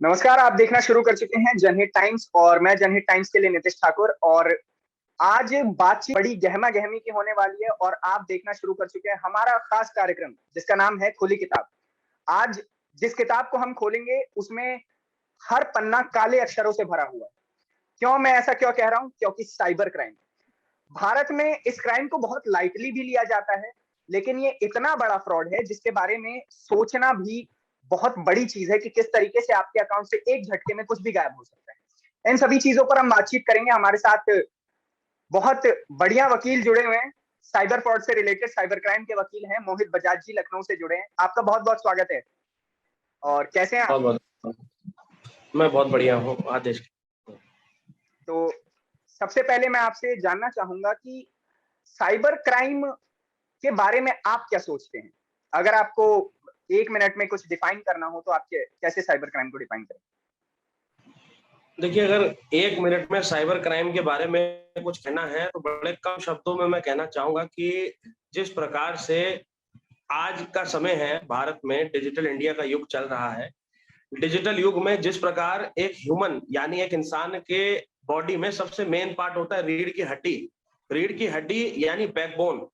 नमस्कार। आप देखना शुरू कर चुके हैं जनहित टाइम्स और मैं जनहित टाइम्स के लिए नितिश ठाकुर। और आज बातचीत बड़ी गहमा गहमी की होने वाली है और आप देखना शुरू कर चुके हैं हमारा खास कार्यक्रम जिसका नाम है खुली किताब। आज जिस किताब को हम खोलेंगे उसमें हर पन्ना काले अक्षरों से भरा हुआ है। क्यों मैं ऐसा क्यों कह रहा हूं? क्योंकि साइबर क्राइम भारत में इस क्राइम को बहुत लाइटली भी लिया जाता है, लेकिन ये इतना बड़ा फ्रॉड है जिसके बारे में सोचना भी बहुत बड़ी चीज है कि किस तरीके से आपके अकाउंट से एक झटके में कुछ भी गायब हो सकता है। इन सभी चीजों पर हम बातचीत करेंगे। हमारे साथ बहुत बढ़िया वकील जुड़े हुए हैं। साइबर फ्रॉड से रिलेटेड साइबर क्राइम के वकील हैं मोहित बजाज जी, लखनऊ से जुड़े हैं। आपका बहुत बहुत स्वागत है। और कैसे हैं आप? बहुत मैं बहुत बढ़िया हूँ आदेश। तो सबसे पहले मैं आपसे जानना चाहूंगा कि साइबर क्राइम के बारे में आप क्या सोचते हैं? अगर आपको 1 मिनट में कुछ डिफाइन करना हो तो आप कैसे साइबर क्राइम को डिफाइन करें? देखिए, अगर 1 मिनट में साइबर क्राइम के बारे में कुछ कहना है तो बड़े कम शब्दों में मैं कहना चाहूंगा कि जिस प्रकार से आज का समय है, भारत में डिजिटल इंडिया का युग चल रहा है। डिजिटल युग में जिस प्रकार एक ह्यूमन यानी एक इंसान के बॉडी में सबसे मेन पार्ट होता है रीढ़ की हड्डी। रीढ़ की हड्डी यानी बैकबोन।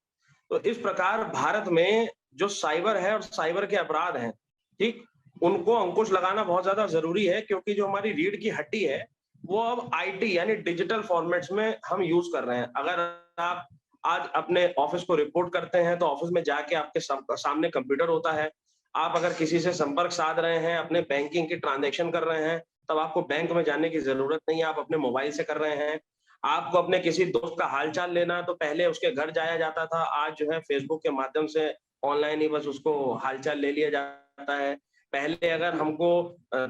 तो इस प्रकार भारत में जो साइबर है और साइबर के अपराध हैं, ठीक, उनको अंकुश लगाना बहुत ज्यादा जरूरी है, क्योंकि जो हमारी रीढ़ की हड्डी है वो अब आईटी यानी डिजिटल फॉर्मेट्स में हम यूज कर रहे हैं। अगर आप आज अपने ऑफिस को रिपोर्ट करते हैं तो ऑफिस में जाके आपके सामने कंप्यूटर होता है। आप अगर किसी से संपर्क साध रहे हैं, अपने बैंकिंग की ट्रांजेक्शन कर रहे हैं, तब आपको बैंक में जाने की जरूरत नहीं है, आप अपने मोबाइल से कर रहे हैं। आपको अपने किसी दोस्त का हालचाल लेना तो पहले उसके घर जाया जाता था, आज जो है फेसबुक के माध्यम से ऑनलाइन ही बस उसको हालचाल ले लिया जाता है। पहले अगर हमको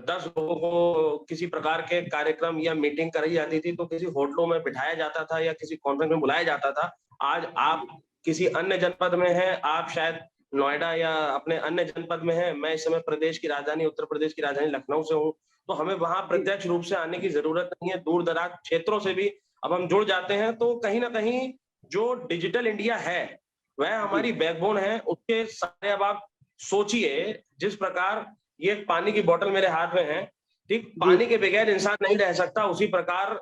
10 लोगों को किसी प्रकार के कार्यक्रम या मीटिंग कराई जाती थी तो किसी होटलों में बिठाया जाता था या किसी कॉन्फ्रेंस में बुलाया जाता था। आज आप किसी अन्य जनपद में हैं, आप शायद नोएडा या अपने अन्य जनपद में हैं, मैं इस समय प्रदेश की राजधानी उत्तर प्रदेश की राजधानी लखनऊ से हूँ, तो हमें वहां प्रत्यक्ष रूप से आने की जरूरत नहीं है। दूर दराज क्षेत्रों से भी अब हम जुड़ जाते हैं। तो कहीं ना कहीं जो डिजिटल इंडिया है वह हमारी बैकबोन है। उसके सारे अब आप सोचिए, जिस प्रकार ये पानी की बोतल मेरे हाथ में है, ठीक, पानी के बगैर इंसान नहीं रह सकता, उसी प्रकार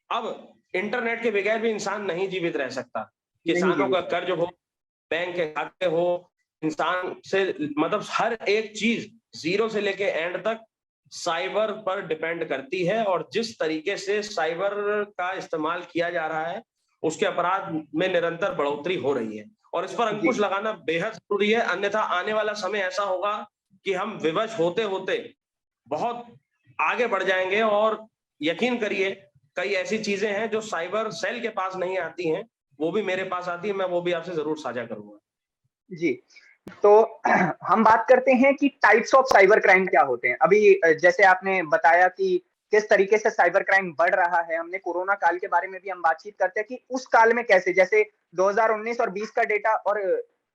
अब इंटरनेट के बगैर भी इंसान नहीं जीवित रह सकता। किसानों का कर्ज हो, बैंक के खाते हो, इंसान से मतलब हर एक चीज जीरो से लेके एंड तक साइबर पर डिपेंड करती है। और जिस तरीके से साइबर का इस्तेमाल किया जा रहा है उसके अपराध में निरंतर बढ़ोतरी हो रही है और इस पर अंकुश लगाना बेहद जरूरी है। अन्यथा आने वाला समय ऐसा होगा कि हम विवश होते होते बहुत आगे बढ़ जाएंगे। और यकीन करिए, कई ऐसी चीजें हैं जो साइबर सेल के पास नहीं आती हैं, वो भी मेरे पास आती है, मैं वो भी आपसे जरूर साझा करूंगा। जी। तो हम बात करते हैं कि टाइप्स ऑफ साइबर क्राइम क्या होते हैं। अभी जैसे आपने बताया कि किस तरीके से साइबर क्राइम बढ़ रहा है, हमने कोरोना काल के बारे में भी हम बातचीत करते हैं कि उस काल में कैसे, जैसे 2019 और 20 का डेटा और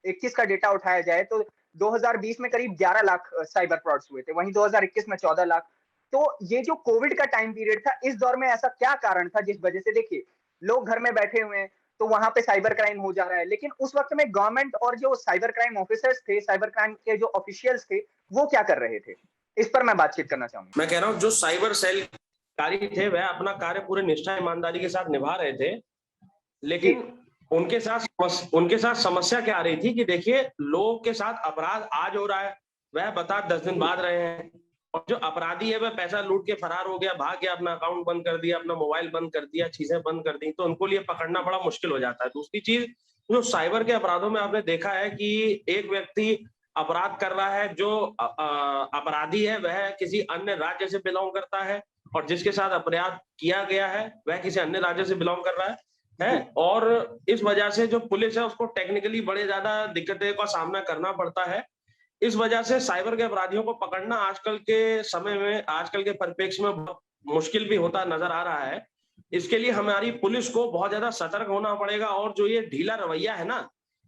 21 का डेटा उठाया जाए तो 2020 में करीब 11 लाख साइबर फ्रॉड्स हुए थे, वहीं 2021 में 14 लाख। तो ये जो कोविड का टाइम पीरियड था, इस दौर में ऐसा क्या कारण था जिस वजह से, देखिए, लोग घर में बैठे हुए हैं तो वहां पे साइबर क्राइम हो जा रहा है, लेकिन उस वक्त में गवर्नमेंट और जो साइबर क्राइम ऑफिसर्स थे, साइबर क्राइम के जो ऑफिशियल्स थे, वो क्या कर रहे थे? इस पर मैं बातचीत करना चाहूंगा। मैं कह रहा हूँ जो साइबर सेल कार्य थे वह अपना कार्य पूरे निष्ठा ईमानदारी के साथ निभा रहे थे, लेकिन उनके साथ समस्या क्या आ रही थी कि देखिए, लोगों के साथ अपराध आज हो रहा है, वह बता 10 दिन बाद रहे हैं, और जो अपराधी है वह पैसा लूट के फरार हो गया, भाग गया, अपना अकाउंट बंद कर दिया, अपना मोबाइल बंद कर दिया, चीजें बंद कर दी, तो उनको लिए पकड़ना बड़ा मुश्किल हो जाता है। दूसरी चीज, जो साइबर के अपराधों में आपने देखा है कि एक व्यक्ति अपराध कर रहा है, जो अपराधी है वह किसी अन्य राज्य से बिलोंग करता है, और जिसके साथ अपराध किया गया है वह किसी अन्य राज्य से बिलोंग कर रहा है। और इस वजह से जो पुलिस है उसको टेक्निकली बड़े ज्यादा दिक्कतें का सामना करना पड़ता है। इस वजह से साइबर के अपराधियों को पकड़ना आजकल के समय में, आजकल के परिप्रेक्ष्य में बहुत मुश्किल भी होता नजर आ रहा है। इसके लिए हमारी पुलिस को बहुत ज्यादा सतर्क होना पड़ेगा। और जो ये ढीला रवैया है ना,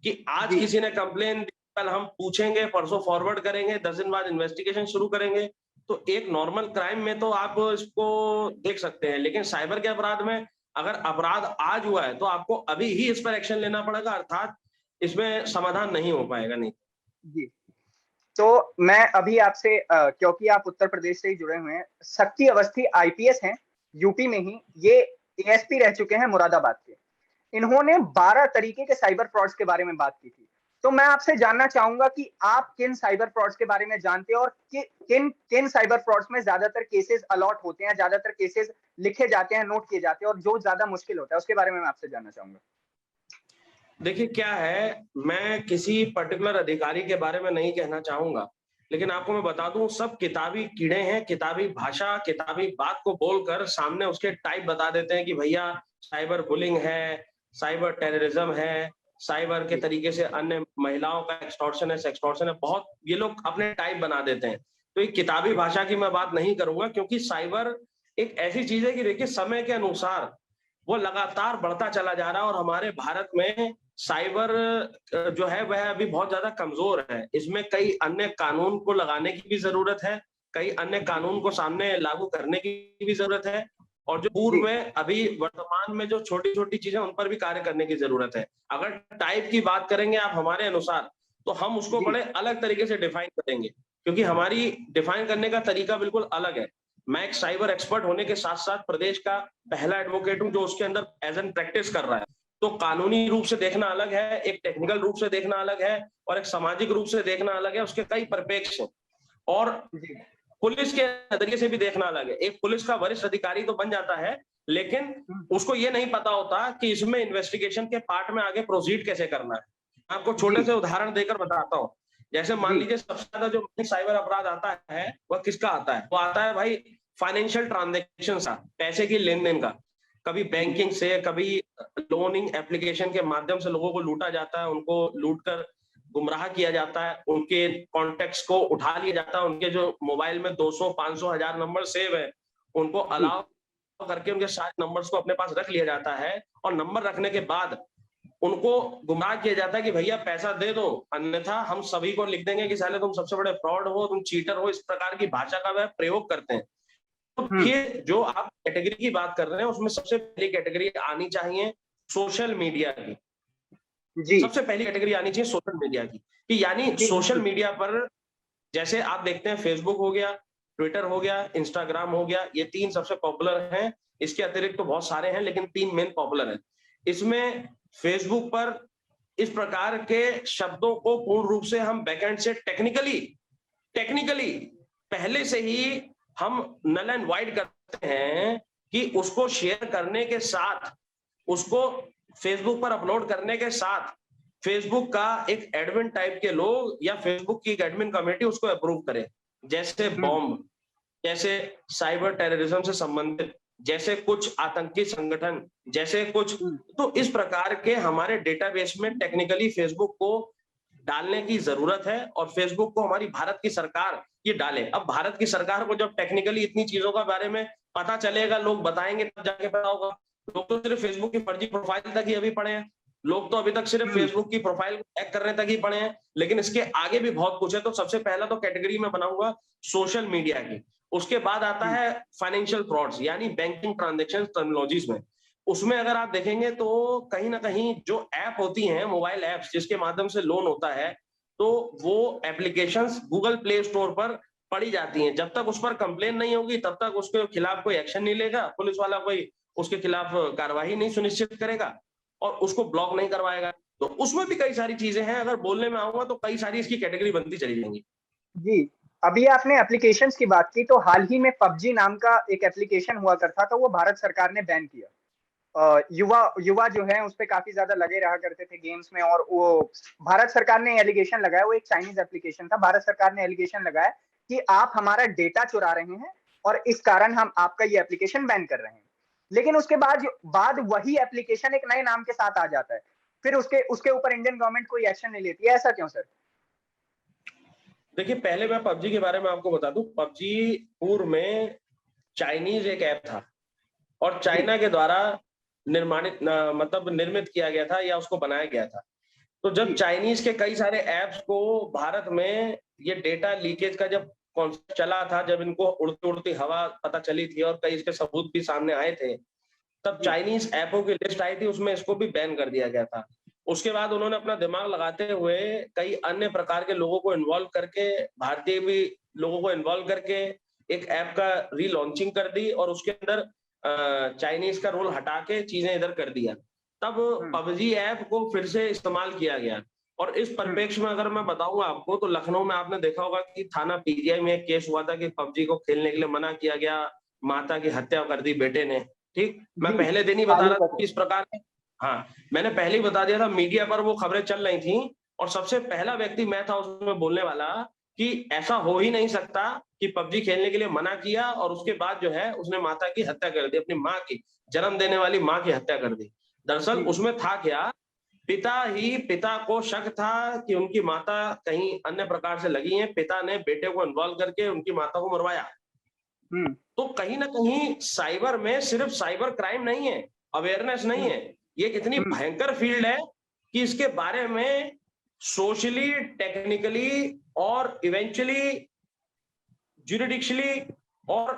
कि आज किसी ने कंप्लेन दी, कल हम पूछेंगे, परसों फॉरवर्ड करेंगे, 10 दिन बाद इन्वेस्टिगेशन शुरू करेंगे, तो एक नॉर्मल क्राइम में तो आप इसको देख सकते हैं, लेकिन साइबर के अपराध में अगर अपराध आज हुआ है तो आपको अभी ही इस पर एक्शन लेना पड़ेगा, अर्थात इसमें समाधान नहीं हो पाएगा। नहीं जी। तो मैं अभी आपसे क्योंकि आप उत्तर प्रदेश से ही जुड़े हुए हैं, शक्ति अवस्थी आईपीएस हैं यूपी में ही, ये एएसपी रह चुके हैं मुरादाबाद के। इन्होंने 12 तरीके के साइबर फ्रॉड्स के बारे में बात की थी। तो मैं आपसे जानना चाहूंगा कि आप किन साइबर फ्रॉड्स के बारे में जानते हैं और किन किन साइबर फ्रॉड्स में ज्यादातर केसेस अलॉट होते हैं, ज्यादातर केसेस लिखे जाते हैं, नोट किए जाते हैं, और जो ज्यादा मुश्किल होता है उसके बारे में मैं आपसे जानना चाहूंगा। देखिए क्या है, मैं किसी पर्टिकुलर अधिकारी के बारे में नहीं कहना चाहूंगा, लेकिन आपको मैं बता दूं, सब किताबी कीड़े हैं, किताबी भाषा, किताबी बात को बोलकर सामने उसके टाइप बता देते हैं कि भैया साइबर बुलिंग है, साइबर टेररिज्म है, साइबर के तरीके से अन्य महिलाओं का सेक्सटॉर्शन है, बहुत ये लोग अपने टाइप बना देते हैं। तो ये किताबी भाषा की मैं बात नहीं करूंगा, क्योंकि साइबर एक ऐसी चीज है कि देखिए समय के अनुसार वो लगातार बढ़ता चला जा रहा है, और हमारे भारत में साइबर जो है वह अभी बहुत ज्यादा कमजोर है। इसमें कई अन्य कानून को लगाने की भी जरूरत है, कई अन्य कानून को सामने लागू करने की भी जरूरत है, और जो पूर्व जी में अभी वर्तमान में जो छोटी छोटी चीजें उन पर भी कार्य करने की जरूरत है। अगर टाइप की बात करेंगे आप हमारे अनुसार, तो हम उसको जी बड़े अलग तरीके से डिफाइन करेंगे, क्योंकि हमारी डिफाइन करने का तरीका बिल्कुल अलग है। मैं एक साइबर एक्सपर्ट होने के साथ साथ प्रदेश का पहला एडवोकेट हूं जो उसके अंदर एज एन प्रैक्टिस कर रहा है। तो कानूनी रूप से देखना अलग है, एक टेक्निकल रूप से देखना अलग है, और एक सामाजिक रूप से देखना अलग है। उसके कई परिप्रेक्ष्य हैं, और जी पुलिस के नजरिए से भी देखना अलग है। एक पुलिस का वरिष्ठ अधिकारी तो बन जाता है, लेकिन उसको ये नहीं पता होता कि इसमें इन्वेस्टिगेशन के पार्ट में आगे प्रोसीड कैसे करना है। मैं आपको जी छोटे से उदाहरण देकर बताता हूँ। जैसे मान जी लीजिए सबसे ज्यादा जो साइबर अपराध आता है वह किसका आता है? वो आता है भाई फाइनेंशियल ट्रांजेक्शन का, पैसे की लेन देन का। कभी जी बैंकिंग से, कभी लोनिंग एप्लीकेशन के माध्यम से लोगों को लूटा जाता है, उनको लूट कर गुमराह किया जाता है, उनके कॉन्टेक्ट्स को उठा लिया जाता है, उनके जो मोबाइल में 200, 500, 1000 नंबर सेव है उनको जी अलाउ करके उनके सारे नंबर्स को अपने पास रख लिया जाता है, और नंबर रखने के बाद उनको गुमराह किया जाता है कि भैया पैसा दे दो, अन्यथा हम सभी को लिख देंगे कि साले तुम सबसे बड़े फ्रॉड हो, तुम चीटर हो। इस प्रकार की भाषा का वह प्रयोग करते हैं। तो हम्म देखिए जो आप कैटेगरी की बात कर रहे हैं उसमें सबसे पहली कैटेगरी आनी चाहिए सोशल मीडिया की। जी सबसे पहली कैटेगरी आनी चाहिए सोशल मीडिया की, कि यानी जी सोशल बिल्कुल मीडिया पर जैसे आप देखते हैं फेसबुक हो गया, ट्विटर हो गया, इंस्टाग्राम हो गया, ये 3 सबसे पॉपुलर हैं। इसके अतिरिक्त तो बहुत सारे हैं, लेकिन 3 मेन पॉपुलर हैं। इसमें फेसबुक पर इस प्रकार के शब्दों को पूर्ण रूप से हम बैकएंड से टेक्निकली टेक्निकली पहले से ही हम नल एंड वाइड करते हैं, कि उसको शेयर करने के साथ, उसको फेसबुक पर अपलोड करने के साथ फेसबुक का एक एडमिन टाइप के लोग या फेसबुक की एक एडमिन कमेटी उसको अप्रूव करे। जैसे हम्म बॉम्ब, जैसे साइबर टेररिज्म से संबंधित, जैसे कुछ आतंकी संगठन, जैसे कुछ। हम्म तो इस प्रकार के हमारे डेटाबेस में टेक्निकली फेसबुक को डालने की जरूरत है, और फेसबुक को हमारी भारत की सरकार ये डाले। अब भारत की सरकार को जब टेक्निकली इतनी चीजों का बारे में पता चलेगा, लोग बताएंगे तब जाके पता होगा। लोग तो सिर्फ फेसबुक की फर्जी प्रोफाइल तक ही अभी पढ़े हैं, लोग तो अभी तक सिर्फ हम्म फेसबुक की प्रोफाइल को हैक करने तक ही पढ़े हैं, लेकिन इसके आगे भी बहुत कुछ है। तो सबसे पहला तो कैटेगरी में बनाऊंगा सोशल मीडिया की। उसके बाद आता हम्म है फाइनेंशियल फ्रॉड्स, यानी बैंकिंग ट्रांजेक्शन टर्मिनोलॉजीज में। उसमें अगर आप देखेंगे तो कहीं ना कहीं जो ऐप होती हैं, मोबाइल ऐप्स जिसके माध्यम से लोन होता है, तो वो एप्लीकेशंस गूगल प्ले स्टोर पर पड़ी जाती हैं। जब तक उस पर कंप्लेन नहीं होगी तब तक उसके खिलाफ कोई एक्शन नहीं लेगा, पुलिस वाला कोई उसके खिलाफ कार्रवाई नहीं सुनिश्चित करेगा, और उसको ब्लॉक नहीं करवाएगा। तो उसमें भी कई सारी चीजें हैं, अगर बोलने में आऊंगा तो कई सारी इसकी कैटेगरी बनती चली जाएंगी। जी अभी आपने एप्लीकेशंस की बात की, तो हाल ही में पबजी नाम का एक एप्लीकेशन हुआ करता था, वो भारत सरकार ने बैन किया। युवा युवा जो है उस पे काफी ज्यादा लगे रहा करते थे गेम्स में, और वो भारत सरकार ने एलिगेशन लगाया, वो एक चाइनीज एप्लीकेशन था, भारत सरकार ने एलिगेशन लगाया कि आप हमारा डेटा चुरा रहे हैं और इस कारण हम आपका ये एप्लीकेशन बैन कर रहे हैं। लेकिन उसके बाद वही एप्लीकेशन एक नए नाम के साथ आ जाता है, फिर उसके उसके ऊपर इंडियन गवर्नमेंट कोई एक्शन नहीं लेती है, ऐसा क्यों सर? देखिए पहले मैं पबजी के बारे में आपको बता दूं। पबजी पूर्व में चाइनीज एक ऐप था, और जी चाइना के द्वारा मतलब निर्मित किया गया था या उसको बनाया गया था। तो जब जी चाइनीज के कई सारे ऐप्स को भारत में ये डेटा लीकेज का जब कॉन्सेप्ट चला था, जब इनको उड़ती उड़ती हवा पता चली थी और कई इसके सबूत भी सामने आए थे, तब जी चाइनीज ऐपों की लिस्ट आई थी, उसमें इसको भी बैन कर दिया गया था। उसके बाद उन्होंने अपना दिमाग लगाते हुए कई अन्य प्रकार के लोगों को इन्वॉल्व करके, भारतीय भी लोगों को इन्वॉल्व करके एक ऐप का रीलॉन्चिंग कर दी और उसके अंदर चाइनीज का रोल हटा के चीजें इधर कर दिया। तब हम्म। पबजी ऐप को फिर से इस्तेमाल किया गया। और इस हम्म। परिप्रेक्ष्य में अगर मैं बताऊंगा आपको, तो लखनऊ में आपने देखा होगा कि थाना पीजीआई में एक केस हुआ था कि पबजी को खेलने के लिए मना किया गया, माता की हत्या कर दी बेटे ने। ठीक, मैं जी। पहले दिन ही बता हाल ही रहा का था कि केस। इस प्रकार के, हाँ, मैंने पहले ही बता दिया था, मीडिया पर वो खबरें चल रही थी और सबसे पहला व्यक्ति मैं था उसमें बोलने वाला कि ऐसा हो ही नहीं सकता कि पबजी खेलने के लिए मना किया और उसके बाद जो है उसने माता की हत्या कर दी, अपनी माँ की, जन्म देने वाली माँ की हत्या कर दी। दरअसल जी। उसमें था क्या, पिता को शक था कि उनकी माता कहीं अन्य प्रकार से लगी हैं, पिता ने बेटे को इन्वॉल्व करके उनकी माता को मरवाया। हम्म। तो कहीं ना कहीं साइबर में सिर्फ साइबर क्राइम नहीं है, अवेयरनेस नहीं हम्म। है, ये एक इतनी हम्म। भयंकर फील्ड है कि इसके बारे में सोशली, टेक्निकली और इवेंचुअली ज्यूरिडिक्शली और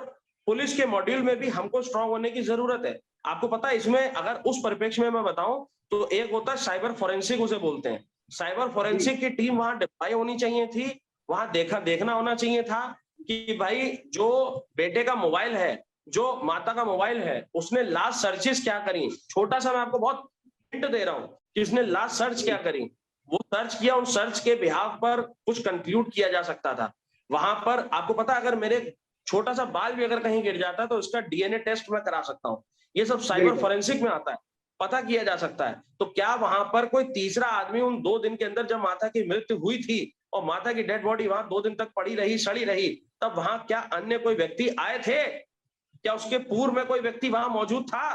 पुलिस के मॉड्यूल में भी हमको स्ट्रांग होने की जरूरत है। आपको पता है, इसमें अगर उस परिप्रेक्ष्य में मैं बताऊं तो एक होता है साइबर फोरेंसिक, उसे बोलते हैं। साइबर जी। फोरेंसिक की टीम वहां डिप्लॉय होनी चाहिए थी, वहां देखना होना चाहिए था कि भाई जो बेटे का मोबाइल है, जो माता का मोबाइल है, उसने लास्ट सर्चेस क्या करी। छोटा सा मैं आपको बहुत हिंट दे रहा हूं कि उसने लास्ट सर्च जी। क्या करी। वो सर्च किया, उन सर्च के बिहाफ पर कुछ कंक्लूड किया जा सकता था। वहां पर आपको पता है, अगर मेरे छोटा सा बाल भी अगर कहीं गिर जाता है तो उसका डीएनए टेस्ट मैं करा सकता हूं। ये सब साइबर बिल्कुल। फोरेंसिक में आता है, पता किया जा सकता है। तो क्या वहां पर कोई तीसरा आदमी उन 2 दिन के अंदर, जब माता की मृत्यु हुई थी और माता की डेड बॉडी वहां 2 दिन तक पड़ी रही, सड़ी रही, तब वहां क्या अन्य कोई व्यक्ति आए थे? क्या उसके पूर्व में कोई व्यक्ति वहां मौजूद था?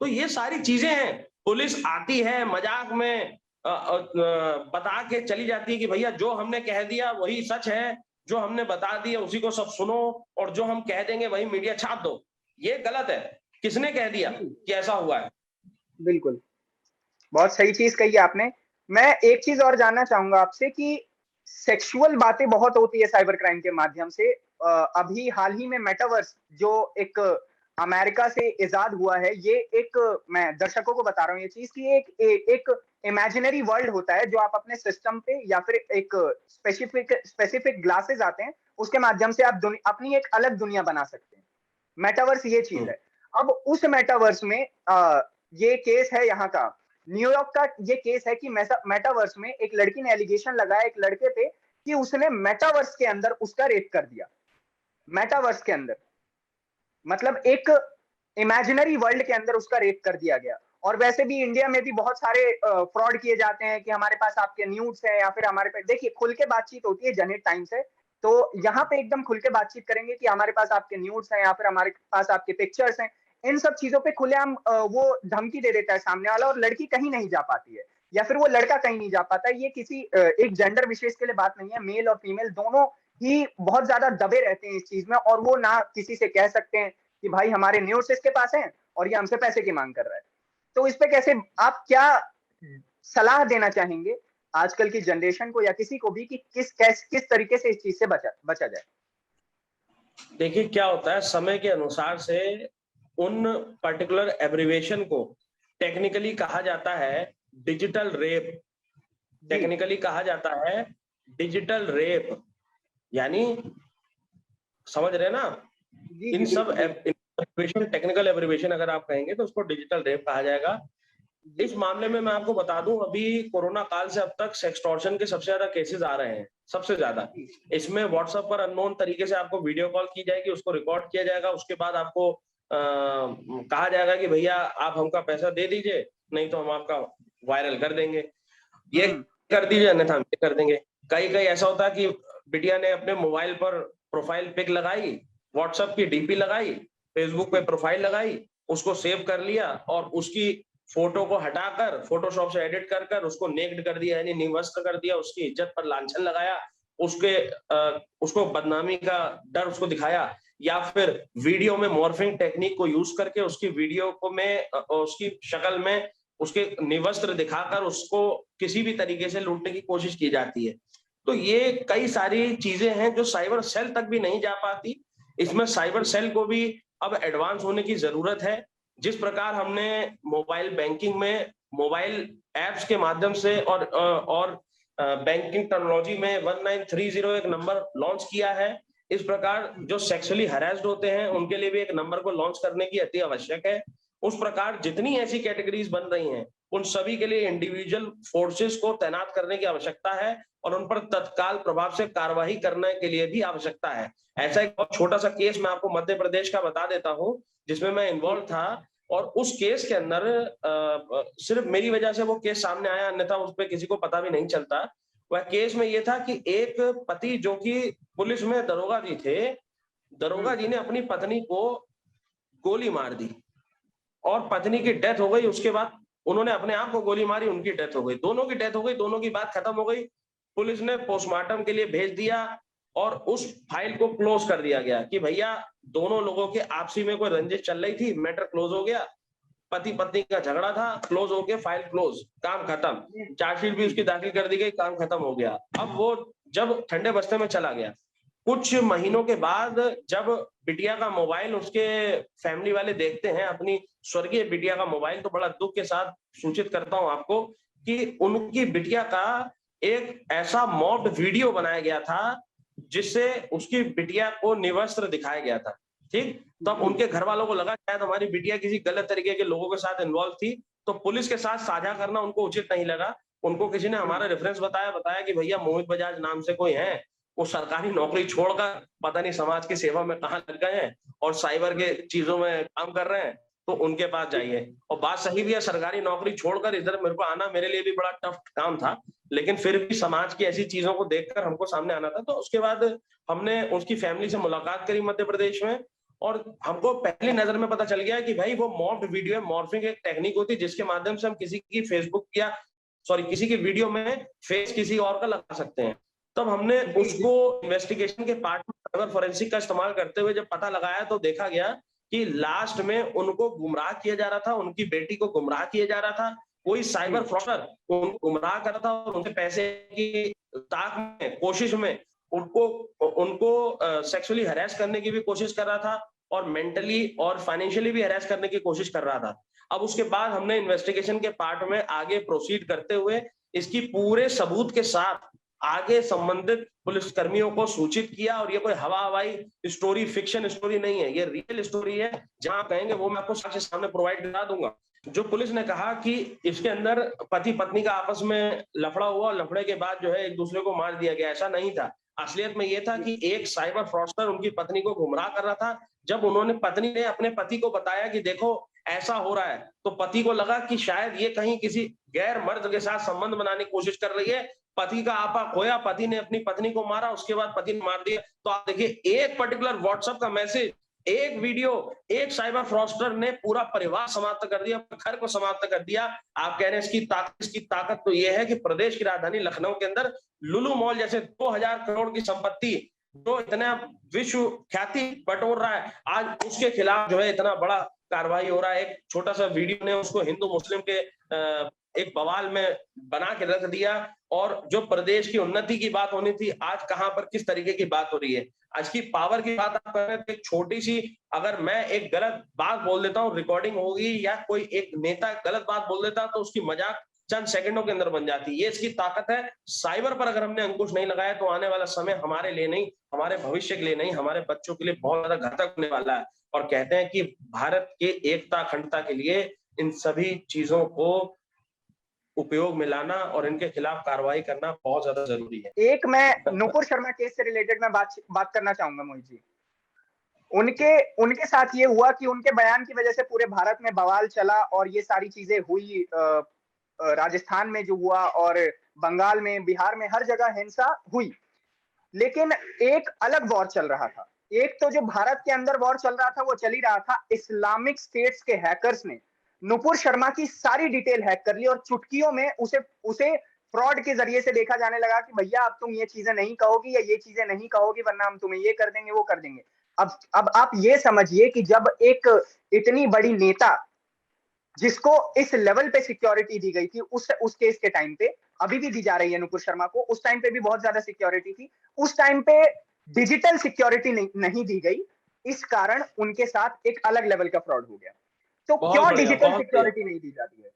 तो ये सारी चीजें हैं। पुलिस आती है मजाक में बता के चली जाती है कि भैया जो हमने कह दिया वही सच है, जो हमने बता दिया उसी को सब सुनो, और जो हम कह देंगे वही मीडिया छाप दो। ये गलत है। किसने कह दिया जी। कि ऐसा हुआ है? बिल्कुल। बहुत सही चीज कही आपने। मैं एक चीज और जानना चाहूंगा आपसे कि सेक्सुअल बातें बहुत होती है साइबर क्राइम के माध्यम से। अभी हाल ही में मेटावर्स जो एक अमेरिका से इजाद हुआ है, ये एक, मैं दर्शकों को बता रहा हूँ ये चीज कि एक इमेजिनरी वर्ल्ड होता है जो आप अपने सिस्टम पे या फिर एक स्पेसिफिक ग्लासेस आते हैं, उसके माध्यम से आप अपनी एक अलग दुनिया बना सकते हैं। मेटावर्स ये चीज हम्म, है। अब उस मेटावर्स में ये केस है यहाँ का, न्यूयॉर्क का ये केस है कि मेटावर्स में एक लड़की ने एलिगेशन लगाया एक लड़के पे कि उसने मेटावर्स के अंदर उसका रेप कर दिया। मेटावर्स के अंदर, मतलब एक इमेजिनरी वर्ल्ड के अंदर उसका रेप कर दिया गया। और वैसे भी इंडिया में भी बहुत सारे फ्रॉड किए जाते हैं कि हमारे पास आपके न्यूड्स हैं या फिर हमारे पास, देखिए खुल के बातचीत होती है जनहित टाइम से, तो यहाँ पे एकदम खुल के बातचीत करेंगे कि हमारे पास आपके न्यूड्स हैं या फिर हमारे पास आपके पिक्चर्स हैं। इन सब चीजों पे खुलेआम वो धमकी दे देता है सामने वाला, और लड़की कहीं नहीं जा पाती है या फिर वो लड़का कहीं नहीं जा पाता। ये किसी एक जेंडर विशेष के लिए बात नहीं है, मेल और फीमेल दोनों ही बहुत ज्यादा दबे रहते हैं इस चीज में, और वो ना किसी से कह सकते हैं कि भाई हमारे न्यूड्स इसके पास हैं और ये हमसे पैसे की मांग कर रहा है। तो इस पे कैसे, आप क्या सलाह देना चाहेंगे आजकल की जनरेशन को या किसी को भी कि किस तरीके से इस चीज से बचा जाए? देखिए क्या होता है, समय के अनुसार से उन पर्टिकुलर एब्रिविएशन को टेक्निकली कहा जाता है डिजिटल रेप। जी। टेक्निकली कहा जाता है डिजिटल रेप, यानी, समझ रहे हैं ना? जी। इन जी। सब बिल्कुल। बिल्कुल। एब्रिविएशन, टेक्निकल एब्रिविएशन अगर आप कहेंगे तो उसको डिजिटल रेप कहा जाएगा। जी। इस मामले में मैं आपको बता दूं, अभी कोरोना काल से अब तक सेक्सटॉर्शन के सबसे ज्यादा केसेस आ रहे हैं, सबसे ज्यादा। जी। इसमें व्हाट्सएप पर अननोन तरीके से आपको वीडियो कॉल की जाएगी, उसको रिकॉर्ड किया जाएगा, उसके बाद आपको कहा जाएगा कि भैया आप हमका पैसा दे दीजिए, नहीं तो हम आपका वायरल कर देंगे, ये हम्म। कर दीजिए, अन्यथा हम ये कर देंगे। कई कई ऐसा होता है कि बिटिया ने अपने मोबाइल पर प्रोफाइल पिक लगाई, व्हाट्सएप की डीपी लगाई, फेसबुक पे जी। प्रोफाइल लगाई, उसको सेव कर लिया और उसकी फोटो को हटाकर फोटोशॉप से एडिट कर कर उसको नेक्ड कर दिया, यानी निवस्त्र कर दिया, उसकी इज्जत पर लांछन लगाया, उसके उसको बदनामी का डर उसको दिखाया, या फिर वीडियो में मॉर्फिंग टेक्निक को यूज करके उसकी वीडियो को में उसकी शक्ल में उसके निवस्त्र दिखाकर उसको किसी भी तरीके से लूटने की कोशिश की जाती है। तो ये कई सारी चीजें हैं जो साइबर सेल तक भी नहीं जा पाती। इसमें साइबर सेल को भी अब एडवांस होने की जरूरत है। जिस प्रकार हमने मोबाइल बैंकिंग में मोबाइल एप्स के माध्यम से और बैंकिंग टेक्नोलॉजी में 1930 एक नंबर लॉन्च किया है। इस प्रकार जो सेक्सुअली हरास्ड होते हैं उनके लिए भी एक नंबर को लॉन्च करने की अति आवश्यक है। उस प्रकार जितनी ऐसी कैटेगरीज बन रही हैं उन सभी के लिए इंडिविजुअल फोर्सेस को तैनात करने की आवश्यकता है और उन पर तत्काल प्रभाव से कार्रवाई करने के लिए भी आवश्यकता है। ऐसा एक बहुत छोटा सा केस मैं आपको मध्य प्रदेश का बता देता हूं जिसमें मैं इन्वॉल्व था और उस केस के अंदर सिर्फ मेरी वजह से वो केस सामने आया, अन्यथा उस पर किसी को पता भी नहीं चलता। वह केस में ये था कि एक पति जो कि पुलिस में दरोगा जी थे, दरोगा जी ने अपनी पत्नी को गोली मार दी और पत्नी की डेथ हो गई। उसके बाद उन्होंने अपने आप को गोली मारी, उनकी डेथ हो गई, दोनों की डेथ हो गई, दोनों की बात खत्म हो गई। पुलिस ने पोस्टमार्टम के लिए भेज दिया और उस फाइल को क्लोज कर दिया गया कि भैया दोनों लोगों के आपसी में कोई रंजिश चल रही थी, मैटर क्लोज हो गया, पति पत्नी का झगड़ा था, क्लोज हो गया, फाइल क्लोज, काम खत्म, चार्जशीट भी उसकी दाखिल कर दी गई, काम खत्म हो गया। अब वो जब ठंडे बस्ते में चला गया, कुछ महीनों के बाद जब बिटिया का मोबाइल उसके फैमिली वाले देखते हैं, अपनी स्वर्गीय बिटिया का मोबाइल, तो बड़ा दुख के साथ सूचित करता हूं आपको कि उनकी बिटिया का एक ऐसा मॉब्ड वीडियो बनाया गया था जिससे उसकी बिटिया को निवस्त्र दिखाया गया था। ठीक, तब उनके घर वालों को लगा शायद हमारी बिटिया किसी गलत तरीके के लोगों के साथ इन्वॉल्व थी, तो पुलिस के साथ साझा करना उनको उचित नहीं लगा। उनको किसी ने हमारा रेफरेंस बताया कि भैया मोहित बजाज नाम से कोई है, वो सरकारी नौकरी छोड़कर पता नहीं समाज की सेवा में कहाँ लग गए हैं और साइबर के चीजों में काम कर रहे हैं, तो उनके पास जाइए। और बात सही भी है, सरकारी नौकरी छोड़कर इधर मेरे को आना मेरे लिए भी बड़ा टफ काम था, लेकिन फिर भी समाज की ऐसी चीजों को देखकर हमको सामने आना था। तो उसके बाद हमने उसकी फैमिली से मुलाकात करी मध्य प्रदेश में और हमको पहली नजर में पता चल गया कि भाई वो मॉर्फ्ड वीडियो है। मॉर्फिंग एक टेक्निक होती है जिसके माध्यम से हम किसी की फेसबुक या किसी की वीडियो में फेस किसी और का लगा सकते हैं। तब हमने उसको इन्वेस्टिगेशन के पार्ट में साइबर फोरेंसिक का इस्तेमाल करते हुए जब पता लगाया तो देखा गया कि लास्ट में उनको गुमराह किया जा रहा था, उनकी बेटी को गुमराह किया जा रहा था, कोई साइबर फ्रॉडर उनको गुमराह कर रहा था और उनके पैसे की ताक में, कोशिश में उनको उनको सेक्सुअली हरास करने की भी कोशिश कर रहा था और मेंटली और फाइनेंशियली भी हरास करने की कोशिश कर रहा था। अब उसके बाद हमने इन्वेस्टिगेशन के पार्ट में आगे प्रोसीड करते हुए इसकी पूरे सबूत के साथ आगे संबंधित पुलिस कर्मियों को सूचित किया और ये कोई हवा हवाई स्टोरी, फिक्शन स्टोरी नहीं है, ये रियल स्टोरी है। जहां कहेंगे वो मैं आपको साक्ष्य सामने प्रोवाइड करा दूंगा। जो पुलिस ने कहा कि इसके अंदर पति पत्नी का आपस में लफड़ा हुआ, लफड़े के बाद जो है एक दूसरे को मार दिया गया, ऐसा नहीं था। असलियत में ये था कि एक साइबर फ्रॉडस्टर उनकी पत्नी को गुमराह कर रहा था। जब उन्होंने पत्नी ने अपने पति को बताया कि देखो ऐसा हो रहा है, तो पति को लगा कि शायद ये कहीं किसी गैर मर्द के साथ संबंध बनाने की कोशिश कर रही है। पति का आपा खोया, पति ने अपनी पत्नी को मारा, उसके बाद पति ने मार दिया। तो आप देखिए एक पर्टिकुलर व्हाट्सएप का मैसेज, एक वीडियो, एक साइबर फ्रॉडस्टर ने पूरा परिवार समाप्त कर दिया, घर को समाप्त कर दिया। आप कह रहे हैं इसकी ताकत तो यह है कि प्रदेश की राजधानी लखनऊ के अंदर लुलु मॉल जैसे 2000 करोड़ की संपत्ति जो इतना विश्व ख्याति बटोर रहा है, आज उसके खिलाफ जो है इतना बड़ा कार्रवाई हो रहा है। एक छोटा सा वीडियो ने उसको हिंदू मुस्लिम के एक बवाल में बना के रख दिया और जो प्रदेश की उन्नति की बात होनी थी आज कहां पर किस तरीके की बात हो रही है। आज की पावर की बात आप कर रहे थे, एक छोटी सी अगर मैं एक गलत बात बोल देता हूँ, रिकॉर्डिंग होगी या कोई एक नेता गलत बात बोल देता तो उसकी मजाक चंद सेकंडों के अंदर बन जाती है। ये इसकी ताकत है। साइबर पर अगर हमने अंकुश नहीं लगाया तो आने वाला समय हमारे लिए नहीं, हमारे भविष्य के लिए नहीं, हमारे बच्चों के लिए बहुत ज्यादा घातक होने वाला है। और कहते हैं कि भारत के एकता अखंडता के लिए इन सभी चीजों को उपयोग में लाना और इनके खिलाफ कार्रवाई करना बहुत ज्यादा जरूरी है। एक मैं नुपुर शर्मा केस से रिलेटेड मैं बात करना चाहूंगा मोहित जी। उनके साथ ये हुआ कि उनके बयान की वजह से पूरे भारत में बवाल चला और ये सारी चीजें हुई। राजस्थान में जो हुआ और बंगाल में, बिहार में, हर जगह हिंसा हुई। लेकिन एक अलग वॉर चल रहा था। एक तो जो भारत के अंदर वॉर चल रहा था वो चल ही रहा था, इस्लामिक स्टेट्स के हैकर्स ने नुपुर शर्मा की सारी डिटेल हैक कर ली और चुटकियों में उसे फ्रॉड के जरिए से देखा जाने लगा कि भैया अब तुम ये चीजें नहीं कहोगी या ये चीजें नहीं कहोगी वरना हम तुम्हें ये कर देंगे, वो कर देंगे। अब आप ये समझिए कि जब एक इतनी बड़ी नेता जिसको इस लेवल पे सिक्योरिटी दी गई थी उस केस के टाइम पे, अभी भी दी जा रही है नुपुर शर्मा को, उस टाइम पे भी बहुत ज्यादा सिक्योरिटी थी, उस टाइम पे डिजिटल सिक्योरिटी नहीं दी गई, इस कारण उनके साथ एक अलग लेवल का फ्रॉड हो गया। तो क्यों डिजिटल सिक्योरिटी नहीं दी जाती है?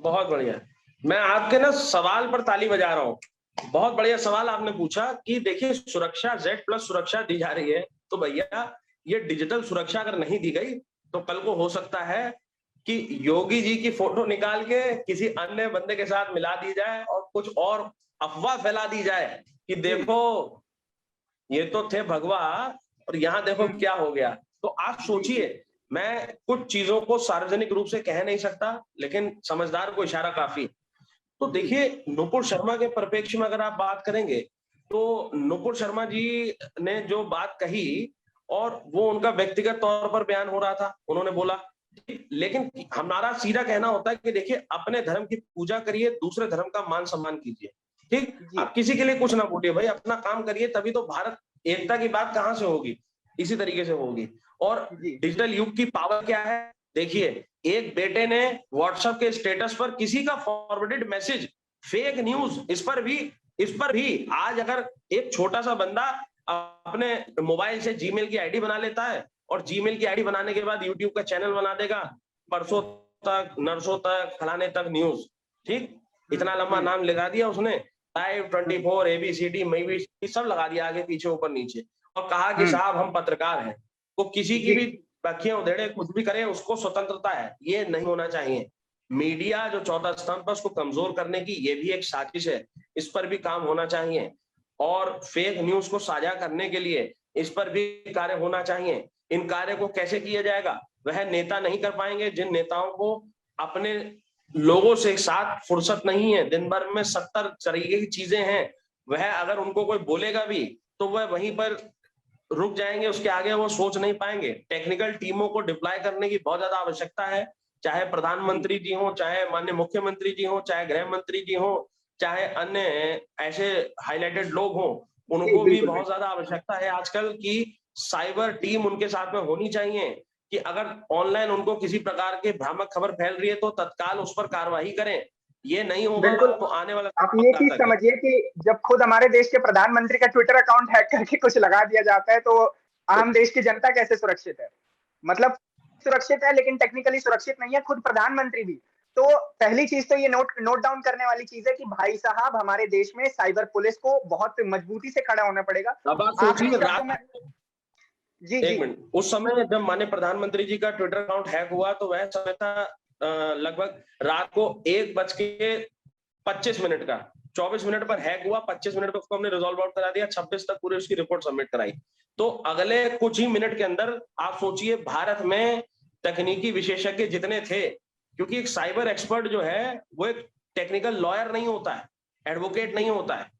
बहुत बढ़िया। मैं आपके ना सवाल पर ताली बजा रहा हूँ। बहुत बढ़िया सवाल आपने पूछा कि देखिए सुरक्षा Z+ सुरक्षा दी जा रही है, तो भैया ये डिजिटल सुरक्षा अगर नहीं दी गई तो कल को हो सकता है कि योगी जी की फोटो निकाल के किसी अन्य बंदे के साथ मिला दी जाए और कुछ और अफवाह फैला दी जाए कि देखो ये तो थे भगवा और यहाँ देखो क्या हो गया। तो आप सोचिए, मैं कुछ चीजों को सार्वजनिक रूप से कह नहीं सकता, लेकिन समझदार को इशारा काफी। तो देखिए नुपुर शर्मा के परिप्रेक्ष्य में अगर आप बात करेंगे तो नुपुर शर्मा जी ने जो बात कही और वो उनका व्यक्तिगत तौर पर बयान हो रहा था, उन्होंने बोला, लेकिन हमारा सीधा कहना होता है कि देखिए अपने धर्म की पूजा करिए, दूसरे धर्म का मान सम्मान कीजिए। ठीक, जी आप किसी के लिए कुछ ना बोलिए भाई, अपना काम करिए, तभी तो भारत एकता की बात कहां से होगी, इसी तरीके से होगी। और जी डिजिटल युग की पावर क्या है, देखिए एक बेटे ने व्हाट्सएप के स्टेटस पर किसी का फॉरवर्डेड मैसेज, फेक न्यूज, इस पर भी आज अगर एक छोटा सा बंदा अपने मोबाइल से जीमेल की आईडी बना लेता है और जीमेल की आईडी बनाने के बाद यूट्यूब का चैनल बना देगा, परसों तक, नरसों तक, फलाने तक न्यूज, ठीक, इतना लंबा नाम लगा दिया उसने, लाइव 24 ABCD मई भी सब लगा दिया आगे पीछे ऊपर नीचे, और कहा कि साहब हम पत्रकार हैं। वो किसी की जी भी बखियां उधेड़े कुछ भी करे, उसको स्वतंत्रता है, ये नहीं होना चाहिए। मीडिया जो चौथा स्तंभ है उसको कमजोर करने की ये भी एक साजिश है, इस पर भी काम होना चाहिए। और फेक न्यूज को साझा करने के लिए इस पर भी कार्य होना चाहिए। इन कार्य को कैसे किया जाएगा, वह नेता नहीं कर पाएंगे जिन नेताओं को अपने लोगों से साथ फुर्सत नहीं है, दिन भर में 70 तरीके की चीजें हैं, वह अगर उनको कोई बोलेगा भी तो वह वहीं पर रुक जाएंगे, उसके आगे वो सोच नहीं पाएंगे। टेक्निकल टीमों को डिप्लॉय करने की बहुत ज्यादा आवश्यकता है, चाहे प्रधानमंत्री जी हो, चाहे माननीय मुख्यमंत्री जी हो, चाहे गृह मंत्री जी हो, चाहे अन्य ऐसे हाईलाइटेड लोग हो, जी उनको भी बिल्कुल बहुत बिल्कुल। ज्यादा आवश्यकता है आजकल की साइबर टीम उनके साथ में होनी चाहिए कि अगर ऑनलाइन उनको किसी प्रकार की भ्रामक खबर फैल रही है तो तत्काल उस पर कार्रवाई करें। ये नहीं होगा बिल्कुल, तो आने वाला आप बहुत ये चीज़ घातक है। समझिए कि जब खुद हमारे देश के प्रधानमंत्री का ट्विटर अकाउंट हैक करके कुछ लगा दिया जाता है, तो आम देश की जनता कैसे सुरक्षित है? मतलब सुरक्षित है, लेकिन टेक्निकली सुरक्षित नहीं है, खुद प्रधानमंत्री भी। तो पहली चीज़ तो ये नोट नोट डाउन करने वाली चीज़ है कि भाई साहब, हमारे देश में साइबर पुलिस को बहुत मजबूती से खड़ा होना पड़ेगा। अब आप आखिरी सोचिए शब्दों रात, में जी, एक जी। मिनट, उस समय जब माननीय प्रधानमंत्री जी का ट्विटर अकाउंट हैक हुआ तो वह समय था लगभग रात को 1:25 का, 24 मिनट पर हैक हुआ, 25 मिनट पर उसको हमने रिजॉल्व आउट करा दिया, 26 तक पूरी उसकी रिपोर्ट सबमिट कराई। तो अगले कुछ ही मिनट के अंदर आप सोचिए भारत में तकनीकी विशेषज्ञ जितने थे, क्योंकि एक साइबर एक्सपर्ट जो है वो एक टेक्निकल लॉयर नहीं होता है, एडवोकेट नहीं होता है।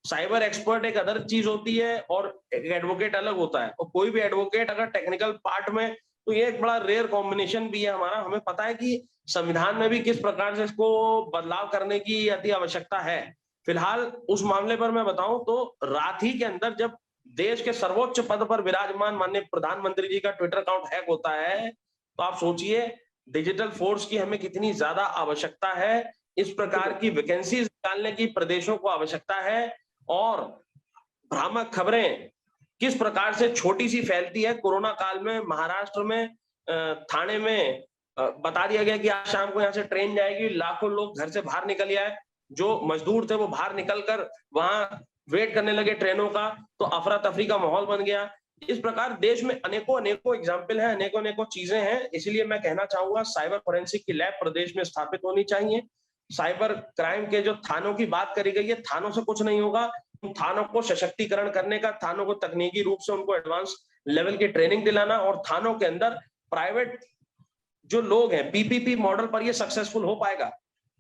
साइबर एक्सपर्ट एक अदर चीज होती है और एक एडवोकेट अलग होता है, और कोई भी एडवोकेट अगर टेक्निकल पार्ट में, तो ये एक बड़ा रेयर कॉम्बिनेशन भी है हमारा। हमें पता है कि संविधान में भी किस प्रकार से इसको बदलाव करने की अति आवश्यकता है। फिलहाल उस मामले पर मैं बताऊं तो रात ही के अंदर जब देश के सर्वोच्च पद पर विराजमान माननीय प्रधानमंत्री जी का ट्विटर अकाउंट हैक होता है, तो आप सोचिए डिजिटल फोर्स की हमें कितनी ज्यादा आवश्यकता है, इस प्रकार की वैकेंसीज निकालने की प्रदेशों को आवश्यकता है। और भ्रामक खबरें किस प्रकार से छोटी सी फैलती है। कोरोना काल में महाराष्ट्र में थाने में बता दिया गया कि आज शाम को यहाँ से ट्रेन जाएगी, लाखों लोग घर से बाहर निकल आए, जो मजदूर थे वो बाहर निकलकर वहां वेट करने लगे ट्रेनों का, तो अफरा तफरी का माहौल बन गया। इस प्रकार देश में अनेकों अनेकों एग्जाम्पल हैं, अनेकों अनेकों चीजें हैं। इसलिए मैं कहना चाहूंगा साइबर फोरेंसिक की लैब प्रदेश में स्थापित होनी चाहिए। साइबर क्राइम के जो थानों की बात करी गई है, थानों से कुछ नहीं होगा, थानों को सशक्तिकरण करने का, थानों को तकनीकी रूप से उनको एडवांस लेवल की ट्रेनिंग दिलाना, और थानों के अंदर प्राइवेट जो लोग हैं, पीपीपी मॉडल पर ये सक्सेसफुल हो पाएगा।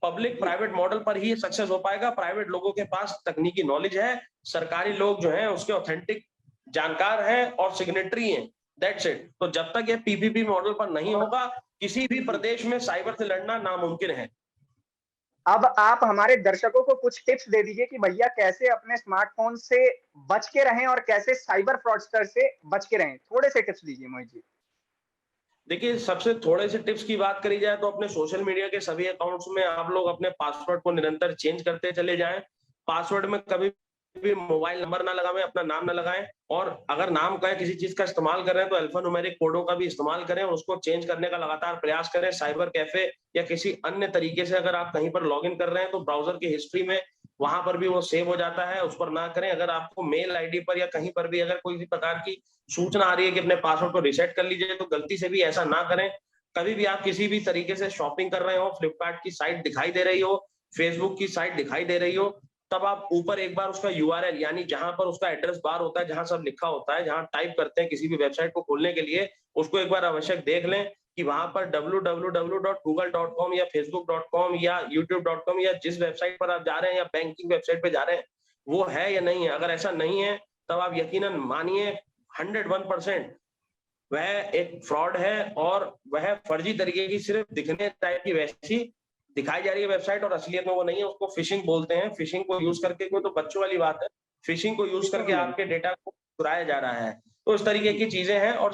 पब्लिक प्राइवेट मॉडल पर ही सक्सेस हो पाएगा। प्राइवेट लोगों के पास तकनीकी नॉलेज है, सरकारी लोग जो हैं उसके ऑथेंटिक जानकार हैं और सिग्नेटरी हैं, दैट्स इट। तो जब तक ये पीपीपी मॉडल पर नहीं और होगा, किसी भी प्रदेश में साइबर से लड़ना नामुमकिन है। अब आप हमारे दर्शकों को कुछ टिप्स दे दीजिए कि भैया कैसे अपने स्मार्टफ़ोन से बच के रहें और कैसे साइबर फ्रॉडस्टर से बच के रहें? थोड़े से टिप्स दीजिए मोहित जी। देखिए सबसे थोड़े से टिप्स की बात करी जाए तो अपने सोशल मीडिया के सभी अकाउंट्स में आप लोग अपने पासवर्ड को निरंतर चेंज करते चले जाएं। पासवर्ड में कभी भी मोबाइल नंबर ना लगाएं, अपना नाम ना लगाएं, और अगर नाम का किसी चीज का इस्तेमाल कर रहे हैं तो अल्फान्यूमेरिक कोडों का भी इस्तेमाल करें और उसको चेंज करने का लगातार प्रयास करें। साइबर कैफे या किसी अन्य तरीके से अगर आप कहीं पर लॉगिन कर रहे हैं तो ब्राउजर की हिस्ट्री में वहां पर भी वो सेव हो जाता है, उस पर ना करें। अगर आपको मेल आईडी पर या कहीं पर भी अगर कोई भी प्रकार की सूचना आ रही है कि अपने पासवर्ड को रीसेट कर लीजिए, तो गलती से भी ऐसा ना करें। कभी भी आप किसी भी तरीके से शॉपिंग कर रहे हो, फ्लिपकार्ट की साइट दिखाई दे रही हो, फेसबुक की साइट दिखाई दे रही हो, तब आप ऊपर एक बार उसका यूआरएल यानी जहां पर उसका एड्रेस बार होता है, जहां सब लिखा होता है, जहां टाइप करते हैं किसी भी वेबसाइट को खोलने के लिए, उसको एक बार आवश्यक देख लें कि वहां पर www.google.com या facebook.com या youtube.com या जिस वेबसाइट पर आप जा रहे हैं या बैंकिंग वेबसाइट पे जा रहे हैं, वो है या नहीं है। अगर ऐसा नहीं है, तब आप यकीनन मानिए 101% वह एक फ्रॉड है और वह फर्जी तरीके की सिर्फ दिखने टाइप की वैसी दिखाई जा रही है वेबसाइट, और असलियत में वो नहीं है। उसको फिशिंग बोलते हैं। फिशिंग को यूज करके, कोई तो बच्चों वाली बात है, फिशिंग को यूज करके आपके डेटा को चुराया जा रहा है। तो इस तरीके की चीजें हैं। और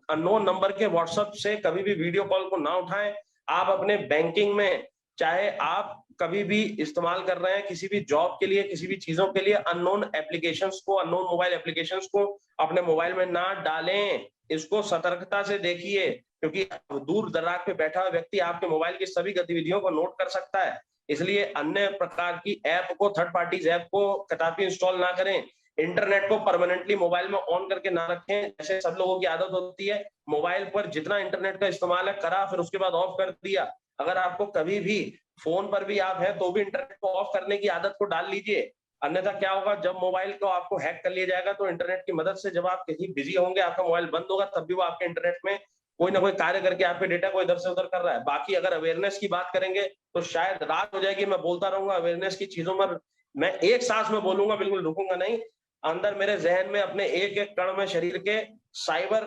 अननोन नंबर के व्हाट्सएप से कभी भी वीडियो कॉल को ना उठाएं। आप अपने बैंकिंग में, चाहे आप कभी भी इस्तेमाल कर रहे हैं किसी भी जॉब के लिए, किसी भी चीजों के लिए, अननोन एप्लीकेशंस को, अननोन मोबाइल एप्लीकेशंस को अपने मोबाइल में ना डालें। इसको सतर्कता से देखिए, क्योंकि दूर दराज पे बैठा हुआ व्यक्ति आपके मोबाइल की सभी गतिविधियों को नोट कर सकता है। इसलिए अन्य प्रकार की ऐप को, थर्ड पार्टीज ऐप को कदापि इंस्टॉल ना करें। इंटरनेट को परमानेंटली मोबाइल में ऑन करके ना रखें, जैसे सब लोगों की आदत होती है। मोबाइल पर जितना इंटरनेट का इस्तेमाल है करा, फिर उसके बाद ऑफ कर दिया। अगर आपको कभी भी फोन पर भी आप हैं तो भी इंटरनेट को ऑफ करने की आदत को डाल लीजिए। अन्यथा क्या होगा, जब मोबाइल को आपको हैक कर लिया जाएगा तो इंटरनेट की मदद से जब आप कहीं बिजी होंगे, आपका मोबाइल बंद होगा, तब भी वो आपके इंटरनेट में कोई ना कोई कार्य करके आपके डेटा को इधर से उधर कर रहा है। बाकी अगर अवेयरनेस की बात करेंगे तो शायद रात हो जाएगी, मैं बोलता रहूंगा अवेयरनेस की चीजों पर। मैं एक सांस में बोलूंगा, बिल्कुल रुकूंगा नहीं। अंदर मेरे जहन में अपने एक एक कण में शरीर के साइबर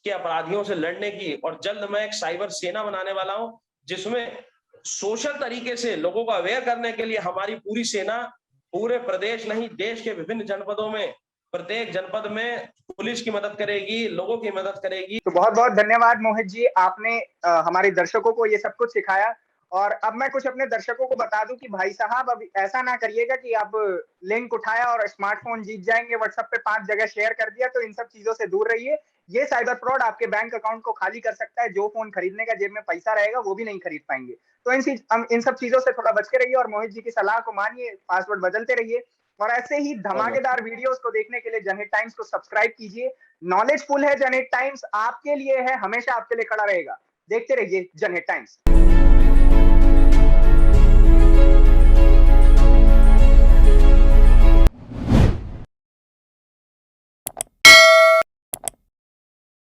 के अपराधियों से लड़ने की, और जल्द मैं एक साइबर सेना बनाने वाला हूं, जिसमें सोशल तरीके से लोगों को अवेयर करने के लिए हमारी पूरी सेना पूरे प्रदेश नहीं, देश के विभिन्न जनपदों में, प्रत्येक जनपद में पुलिस की मदद करेगी, लोगों की मदद करेगी। तो बहुत बहुत धन्यवाद मोहित जी, आपने हमारे दर्शकों को ये सब कुछ सिखाया। और अब मैं कुछ अपने दर्शकों को बता दूं कि भाई साहब, अब ऐसा ना करिएगा कि आप लिंक उठाया और स्मार्टफोन जीत जाएंगे, व्हाट्सएप पे 5 जगह शेयर कर दिया। तो इन सब चीजों से दूर रहिए। ये साइबर फ्रॉड आपके बैंक अकाउंट को खाली कर सकता है। जो फोन खरीदने का जेब में पैसा रहेगा वो भी नहीं खरीद पाएंगे। तो इन सब चीजों से थोड़ा बच के रहिए और मोहित जी की सलाह को मानिए, पासवर्ड बदलते रहिए। और ऐसे ही धमाकेदार वीडियोस को देखने के लिए जनहित टाइम्स को सब्सक्राइब कीजिए। नॉलेजफुल है जनहित टाइम्स, आपके लिए है, हमेशा आपके लिए खड़ा रहेगा। देखते रहिए जनहित टाइम्स।